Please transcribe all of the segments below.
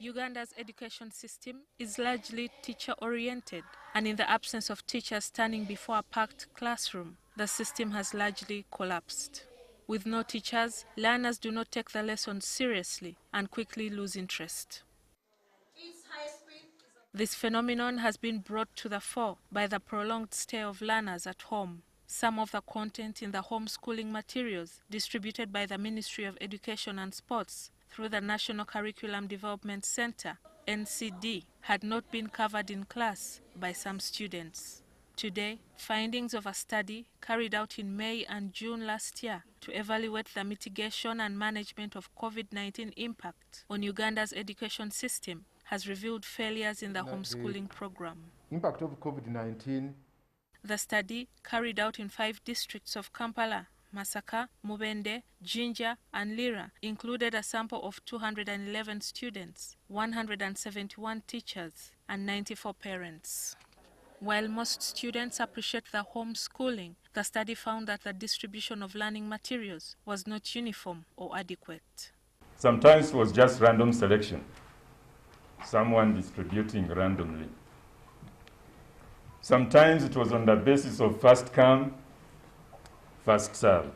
Uganda's education system is largely teacher-oriented, and in the absence of teachers standing before a packed classroom, the system has largely collapsed. With no teachers, learners do not take the lessons seriously and quickly lose interest. This phenomenon has been brought to the fore by the prolonged stay of learners at home. Some of the content in the homeschooling materials distributed by the Ministry of Education and Sports through the National Curriculum Development Center, NCD, had not been covered in class by some students. Today, findings of a study carried out in May and June last year to evaluate the mitigation and management of COVID-19 impact on Uganda's education system has revealed failures in the homeschooling program. Impact of COVID-19. The study, carried out in 5 districts of Kampala, Masaka, Mubende, Jinja, and Lira, included a sample of 211 students, 171 teachers, and 94 parents. While most students appreciate the homeschooling, the study found that the distribution of learning materials was not uniform or adequate. Sometimes it was just random selection, someone distributing randomly. Sometimes it was on the basis of first come, first served.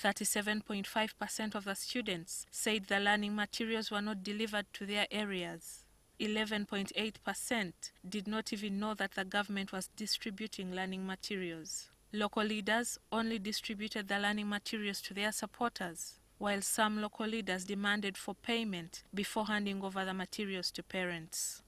37.5% of the students said the learning materials were not delivered to their areas. 11.8% did not even know that the government was distributing learning materials. Local leaders only distributed the learning materials to their supporters, while some local leaders demanded for payment before handing over the materials to parents.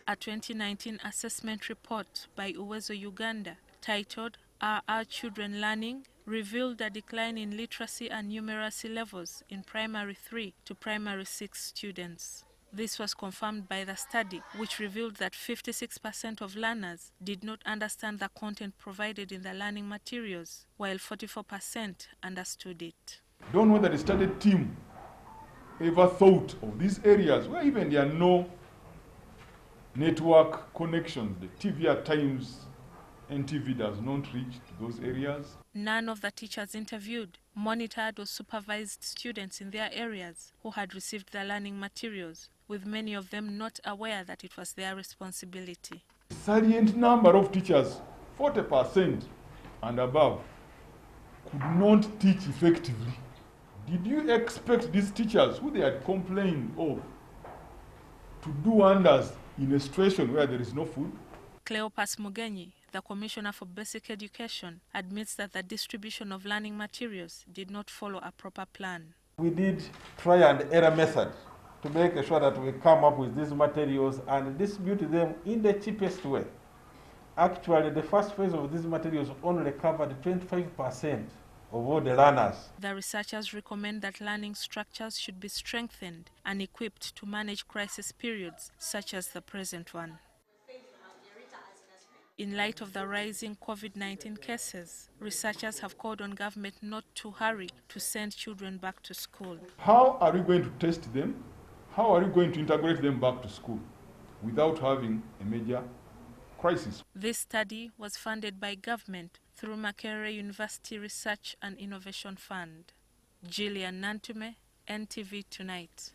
A 2019 assessment report by Uwezo Uganda, titled Are Our Children Learning?, revealed a decline in literacy and numeracy levels in primary 3 to primary 6 students. This was confirmed by the study, which revealed that 56% of learners did not understand the content provided in the learning materials, while 44% understood it. Don't know that the study team ever thought of these areas where even there are no network connections. The TV at times, NTV does not reach to those areas. None of the teachers interviewed monitored or supervised students in their areas who had received the learning materials, with many of them not aware that it was their responsibility. A salient number of teachers, 40% and above, could not teach effectively. Did you expect these teachers, who they had complained of, to do wonders in a situation where there is no food? Cleopas Mugenyi, the Commissioner for Basic Education, admits that the distribution of learning materials did not follow a proper plan. We did try and error method to make sure that we come up with these materials and distribute them in the cheapest way. Actually, the first phase of these materials only covered 25% of all the learners. The researchers recommend that learning structures should be strengthened and equipped to manage crisis periods such as the present one. In light of the rising COVID-19 cases, researchers have called on government not to hurry to send children back to school. How are we going to test them? How are we going to integrate them back to school without having a major crisis? This study was funded by government through Makerere University Research and Innovation Fund. Gillian Nantume, NTV Tonight.